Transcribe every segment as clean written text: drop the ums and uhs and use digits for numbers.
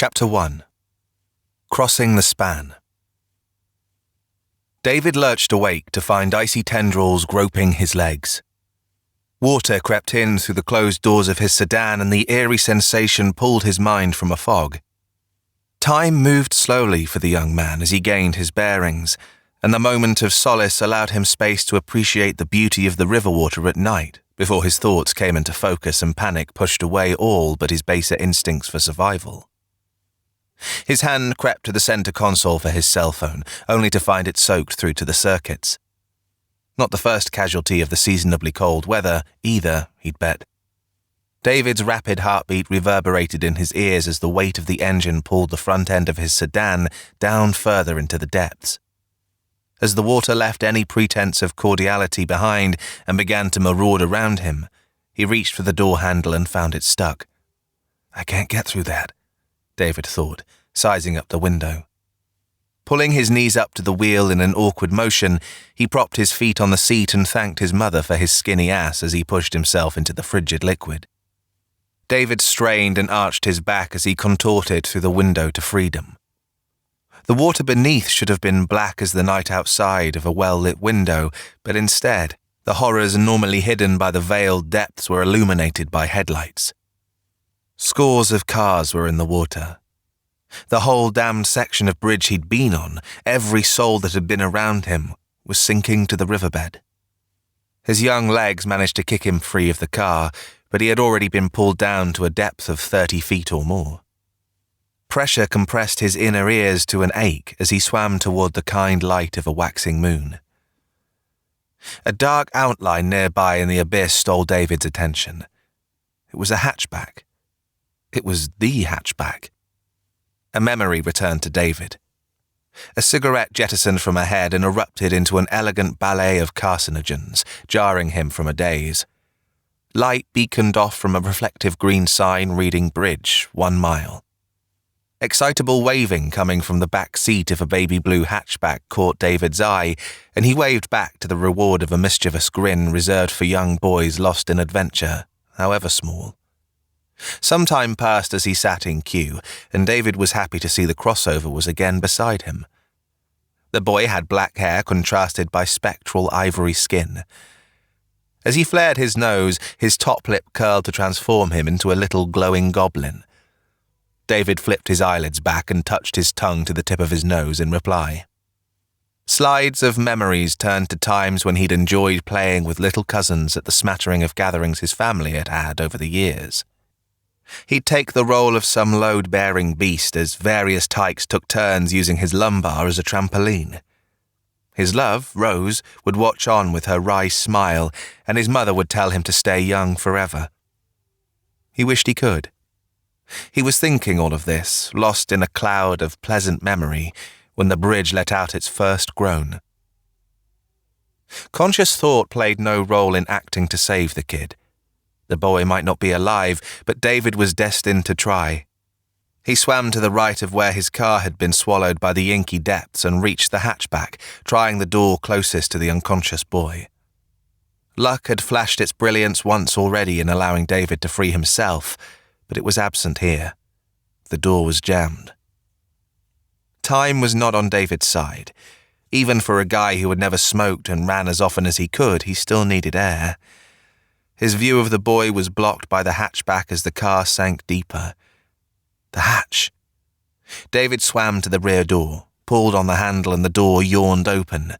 Chapter 1. Crossing the Span. David lurched awake to find icy tendrils groping his legs. Water crept in through the closed doors of his sedan, and the eerie sensation pulled his mind from a fog. Time moved slowly for the young man as he gained his bearings, and the moment of solace allowed him space to appreciate the beauty of the river water at night before his thoughts came into focus and panic pushed away all but his baser instincts for survival. His hand crept to the center console for his cell phone, only to find it soaked through to the circuits. Not the first casualty of the seasonably cold weather, either, he'd bet. David's rapid heartbeat reverberated in his ears as the weight of the engine pulled the front end of his sedan down further into the depths. As the water left any pretense of cordiality behind and began to maraud around him, he reached for the door handle and found it stuck. "I can't get through that," David thought, sizing up the window. Pulling his knees up to the wheel in an awkward motion, he propped his feet on the seat and thanked his mother for his skinny ass as he pushed himself into the frigid liquid. David strained and arched his back as he contorted through the window to freedom. The water beneath should have been black as the night outside of a well-lit window, but instead, the horrors normally hidden by the veiled depths were illuminated by headlights. Scores of cars were in the water. The whole damned section of bridge he'd been on, every soul that had been around him, was sinking to the riverbed. His young legs managed to kick him free of the car, but he had already been pulled down to a depth of 30 feet or more. Pressure compressed his inner ears to an ache as he swam toward the kind light of a waxing moon. A dark outline nearby in the abyss stole David's attention. It was a hatchback. It was the hatchback. A memory returned to David. A cigarette jettisoned from ahead and erupted into an elegant ballet of carcinogens, jarring him from a daze. Light beaconed off from a reflective green sign reading "Bridge, 1 mile." Excitable waving coming from the back seat of a baby blue hatchback caught David's eye, and he waved back to the reward of a mischievous grin reserved for young boys lost in adventure, however small. Some time passed as he sat in queue, and David was happy to see the crossover was again beside him. The boy had black hair contrasted by spectral ivory skin. As he flared his nose, his top lip curled to transform him into a little glowing goblin. David flipped his eyelids back and touched his tongue to the tip of his nose in reply. Slides of memories turned to times when he'd enjoyed playing with little cousins at the smattering of gatherings his family had had over the years. He'd take the role of some load-bearing beast as various tykes took turns using his lumbar as a trampoline. His love, Rose, would watch on with her wry smile, and his mother would tell him to stay young forever. He wished he could. He was thinking all of this, lost in a cloud of pleasant memory, when the bridge let out its first groan. Conscious thought played no role in acting to save the kid. The boy might not be alive, but David was destined to try. He swam to the right of where his car had been swallowed by the inky depths and reached the hatchback, trying the door closest to the unconscious boy. Luck had flashed its brilliance once already in allowing David to free himself, but it was absent here. The door was jammed. Time was not on David's side. Even for a guy who had never smoked and ran as often as he could, he still needed air. His view of the boy was blocked by the hatchback as the car sank deeper. The hatch. David swam to the rear door, pulled on the handle, and the door yawned open.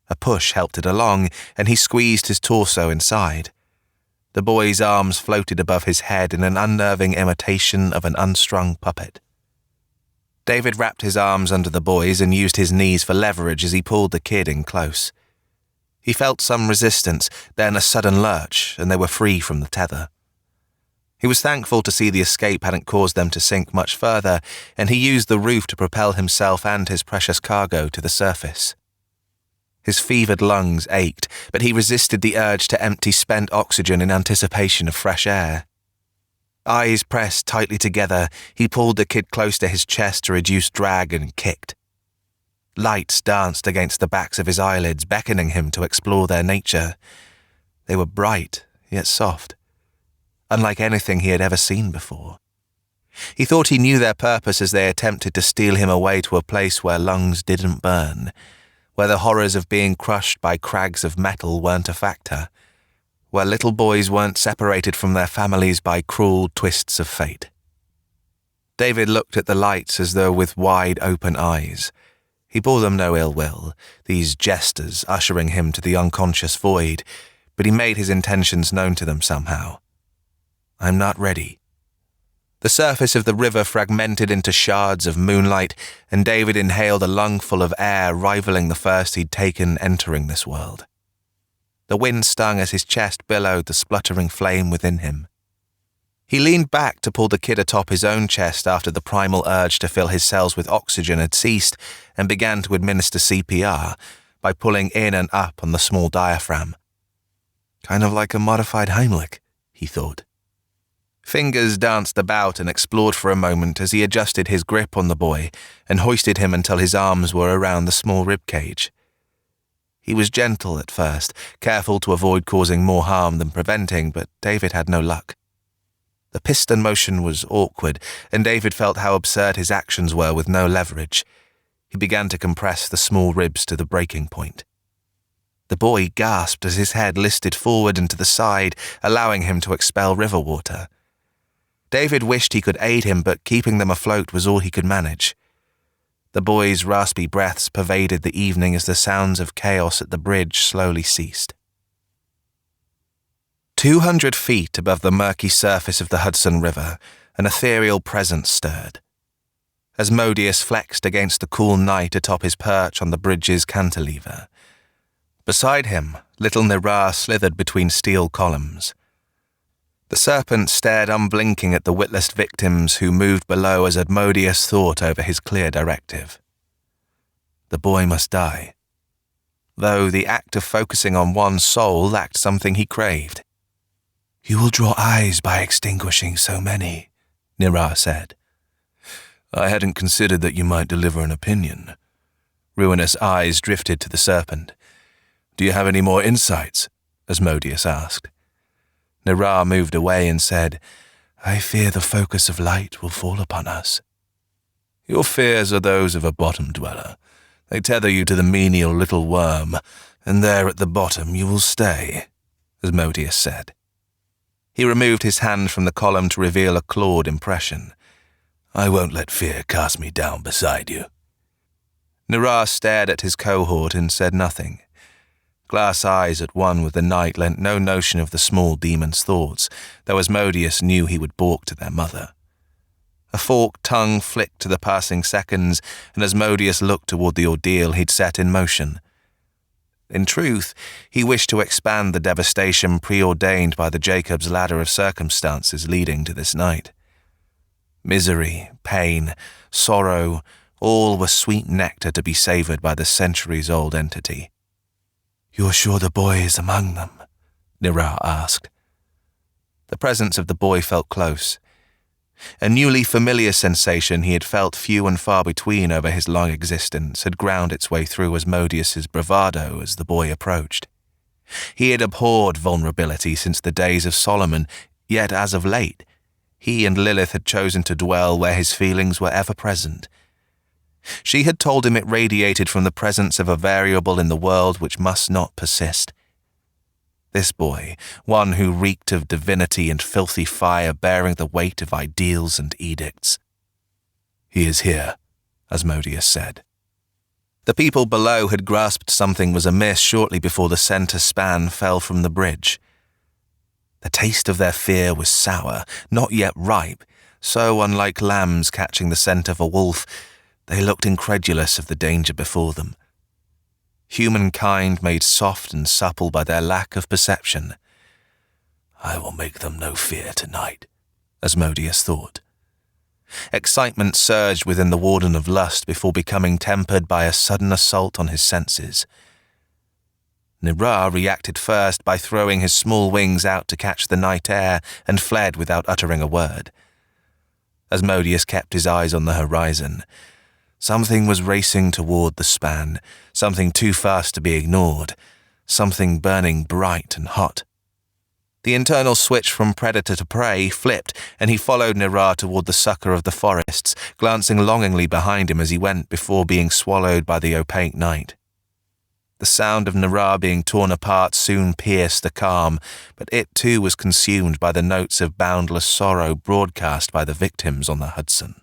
A push helped it along, and he squeezed his torso inside. The boy's arms floated above his head in an unnerving imitation of an unstrung puppet. David wrapped his arms under the boy's and used his knees for leverage as he pulled the kid in close. He felt some resistance, then a sudden lurch, and they were free from the tether. He was thankful to see the escape hadn't caused them to sink much further, and he used the roof to propel himself and his precious cargo to the surface. His fevered lungs ached, but he resisted the urge to empty spent oxygen in anticipation of fresh air. Eyes pressed tightly together, he pulled the kid close to his chest to reduce drag and kicked. Lights danced against the backs of his eyelids, beckoning him to explore their nature. They were bright, yet soft, unlike anything he had ever seen before. He thought he knew their purpose as they attempted to steal him away to a place where lungs didn't burn, where the horrors of being crushed by crags of metal weren't a factor, where little boys weren't separated from their families by cruel twists of fate. David looked at the lights as though with wide open eyes. He bore them no ill will, these jesters ushering him to the unconscious void, but he made his intentions known to them somehow. "I'm not ready." The surface of the river fragmented into shards of moonlight, and David inhaled a lungful of air rivaling the first he'd taken entering this world. The wind stung as his chest billowed the spluttering flame within him. He leaned back to pull the kid atop his own chest after the primal urge to fill his cells with oxygen had ceased, and began to administer CPR by pulling in and up on the small diaphragm. Kind of like a modified Heimlich, he thought. Fingers danced about and explored for a moment as he adjusted his grip on the boy and hoisted him until his arms were around the small rib cage. He was gentle at first, careful to avoid causing more harm than preventing, but David had no luck. The piston motion was awkward, and David felt how absurd his actions were with no leverage. He began to compress the small ribs to the breaking point. The boy gasped as his head listed forward and to the side, allowing him to expel river water. David wished he could aid him, but keeping them afloat was all he could manage. The boy's raspy breaths pervaded the evening as the sounds of chaos at the bridge slowly ceased. 200 feet above the murky surface of the Hudson River, an ethereal presence stirred. Asmodeus flexed against the cool night atop his perch on the bridge's cantilever. Beside him, little Nira slithered between steel columns. The serpent stared unblinking at the witless victims who moved below as Asmodeus thought over his clear directive. The boy must die, though the act of focusing on one soul lacked something he craved. "You will draw eyes by extinguishing so many," Nira said. "I hadn't considered that you might deliver an opinion." Ruinous eyes drifted to the serpent. "Do you have any more insights?" Asmodeus asked. Nira moved away and said, "I fear the focus of light will fall upon us." "Your fears are those of a bottom dweller. They tether you to the menial little worm, and there at the bottom you will stay," Asmodeus said. He removed his hand from the column to reveal a clawed impression. "I won't let fear cast me down beside you." Nira stared at his cohort and said nothing. Glass eyes at one with the night lent no notion of the small demon's thoughts, though Asmodeus knew he would balk to their mother. A forked tongue flicked to the passing seconds, and Asmodeus looked toward the ordeal he'd set in motion. In truth, he wished to expand the devastation preordained by the Jacob's ladder of circumstances leading to this night. Misery, pain, sorrow, all were sweet nectar to be savored by the centuries-old entity. "You're sure the boy is among them?" Nira asked. The presence of the boy felt close. A newly familiar sensation he had felt few and far between over his long existence had ground its way through Asmodeus's bravado as the boy approached. He had abhorred vulnerability since the days of Solomon, yet as of late, he and Lilith had chosen to dwell where his feelings were ever present. She had told him it radiated from the presence of a variable in the world which must not persist. This boy, one who reeked of divinity and filthy fire bearing the weight of ideals and edicts. "He is here," Asmodeus said. The people below had grasped something was amiss shortly before the center span fell from the bridge. The taste of their fear was sour, not yet ripe, so unlike lambs catching the scent of a wolf, they looked incredulous of the danger before them. Humankind made soft and supple by their lack of perception. "I will make them no fear tonight," Asmodeus thought. Excitement surged within the Warden of Lust before becoming tempered by a sudden assault on his senses. Nira reacted first by throwing his small wings out to catch the night air and fled without uttering a word. Asmodeus kept his eyes on the horizon. Something was racing toward the span, something too fast to be ignored, something burning bright and hot. The internal switch from predator to prey flipped, and he followed Nira toward the succor of the forests, glancing longingly behind him as he went before being swallowed by the opaque night. The sound of Nira being torn apart soon pierced the calm, but it too was consumed by the notes of boundless sorrow broadcast by the victims on the Hudson.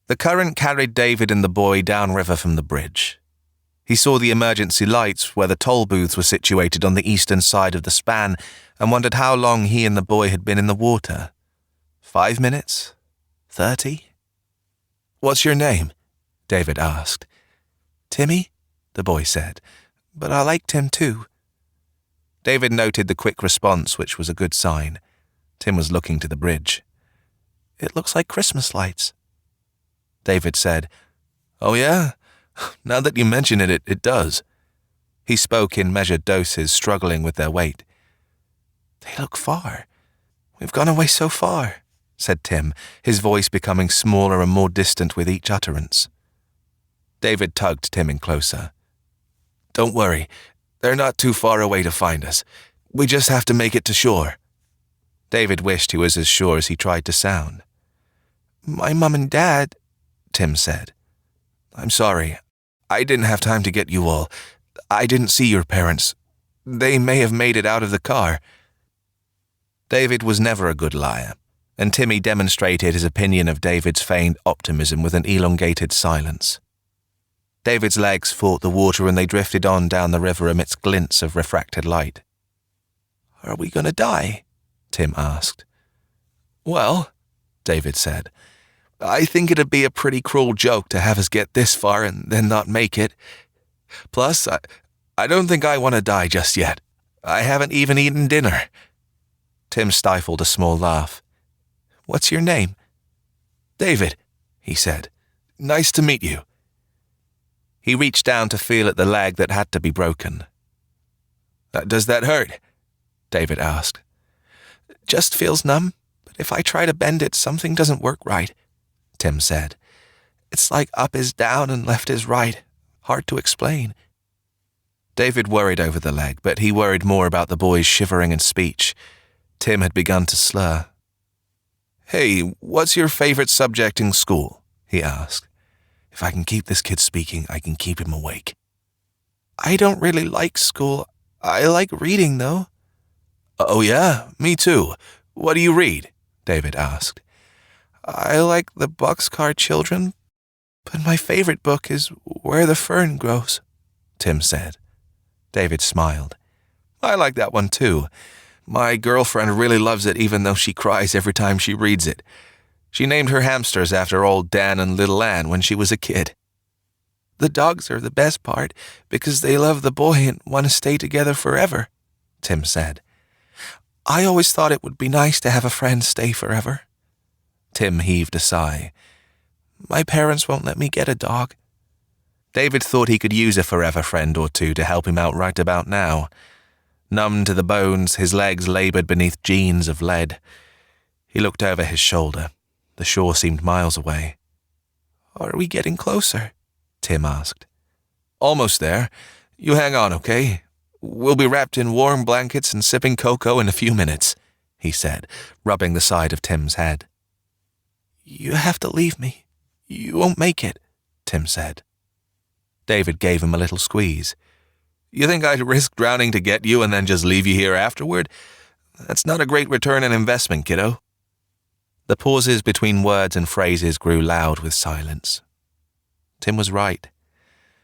The current carried David and the boy downriver from the bridge. He saw the emergency lights where the toll booths were situated on the eastern side of the span and wondered how long he and the boy had been in the water. 5 minutes? 30? "What's your name?" David asked. "Timmy," the boy said, "but I like Tim too." David noted the quick response, which was a good sign. Tim was looking to the bridge. "It looks like Christmas lights." David said, "Oh yeah? Now that you mention it, it does." He spoke in measured doses, struggling with their weight. "They look far. We've gone away so far," said Tim, his voice becoming smaller and more distant with each utterance. David tugged Tim in closer. "Don't worry. They're not too far away to find us. We just have to make it to shore." David wished he was as sure as he tried to sound. "My mom and dad," Tim said. "I'm sorry. I didn't have time to get you all. I didn't see your parents. They may have made it out of the car." David was never a good liar, and Timmy demonstrated his opinion of David's feigned optimism with an elongated silence. David's legs fought the water and they drifted on down the river amidst glints of refracted light. "Are we going to die?" Tim asked. "Well," David said, "I think it'd be a pretty cruel joke to have us get this far and then not make it. Plus, I don't think I want to die just yet. I haven't even eaten dinner." Tim stifled a small laugh. "What's your name?" "David," he said. "Nice to meet you." He reached down to feel at the leg that had to be broken. "Does that hurt?" David asked. "Just feels numb, but if I try to bend it, something doesn't work right," Tim said. "It's like up is down and left is right. Hard to explain." David worried over the leg, but he worried more about the boy's shivering and speech. Tim had begun to slur. "Hey, what's your favorite subject in school?" he asked. "If I can keep this kid speaking, I can keep him awake." "I don't really like school. I like reading, though." "Oh yeah, me too. What do you read?" David asked. "I like the Boxcar Children, but my favorite book is Where the Fern Grows," Tim said. David smiled. "I like that one too. My girlfriend really loves it even though she cries every time she reads it. She named her hamsters after old Dan and little Ann when she was a kid." "The dogs are the best part because they love the boy and want to stay together forever," Tim said. "I always thought it would be nice to have a friend stay forever." Tim heaved a sigh. "My parents won't let me get a dog." David thought he could use a forever friend or two to help him out right about now. Numb to the bones, his legs labored beneath jeans of lead. He looked over his shoulder. The shore seemed miles away. "Are we getting closer?" Tim asked. "Almost there. You hang on, okay? We'll be wrapped in warm blankets and sipping cocoa in a few minutes," he said, rubbing the side of Tim's head. "You have to leave me. You won't make it," Tim said. David gave him a little squeeze. "You think I'd risk drowning to get you and then just leave you here afterward? That's not a great return on investment, kiddo." The pauses between words and phrases grew loud with silence. Tim was right.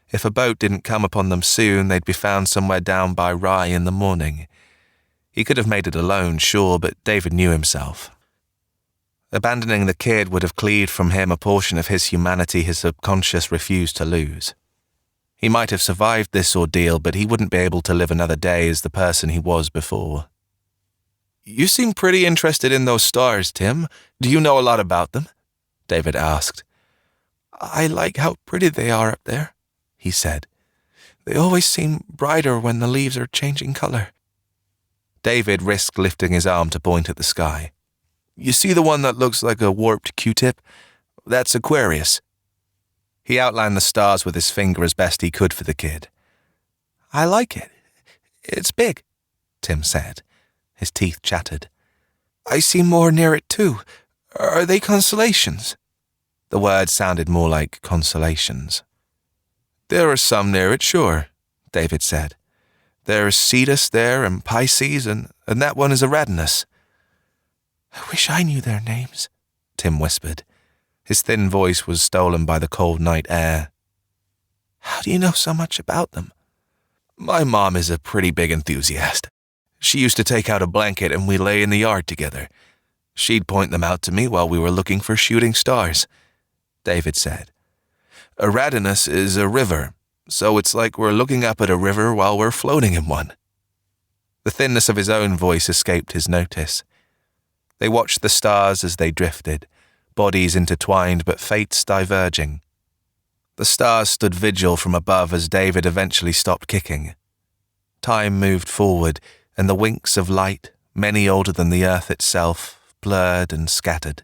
If a boat didn't come upon them soon, they'd be found somewhere down by Rye in the morning. He could have made it alone, sure, but David knew himself. Abandoning the kid would have cleaved from him a portion of his humanity his subconscious refused to lose. He might have survived this ordeal, but he wouldn't be able to live another day as the person he was before. "You seem pretty interested in those stars, Tim. Do you know a lot about them?" David asked. "I like how pretty they are up there," he said. "They always seem brighter when the leaves are changing color." David risked lifting his arm to point at the sky. "You see the one that looks like a warped Q-tip? That's Aquarius." He outlined the stars with his finger as best he could for the kid. "I like it. It's big." Tim said. His teeth chattered. I see more near it too. Are they constellations? The word sounded more like consolations. There are some near it, sure, David said. There's Cetus there and Pisces, and that one is Eridanus. I wish I knew their names, Tim whispered. His thin voice was stolen by the cold night air. How do you know so much about them? My mom is a pretty big enthusiast. She used to take out a blanket and we lay in the yard together. She'd point them out to me while we were looking for shooting stars, David said. Eridanus is a river, so it's like we're looking up at a river while we're floating in one. The thinness of his own voice escaped his notice. They watched the stars as they drifted, bodies intertwined but fates diverging. The stars stood vigil from above as David eventually stopped kicking. Time moved forward, and the winks of light, many older than the earth itself, blurred and scattered.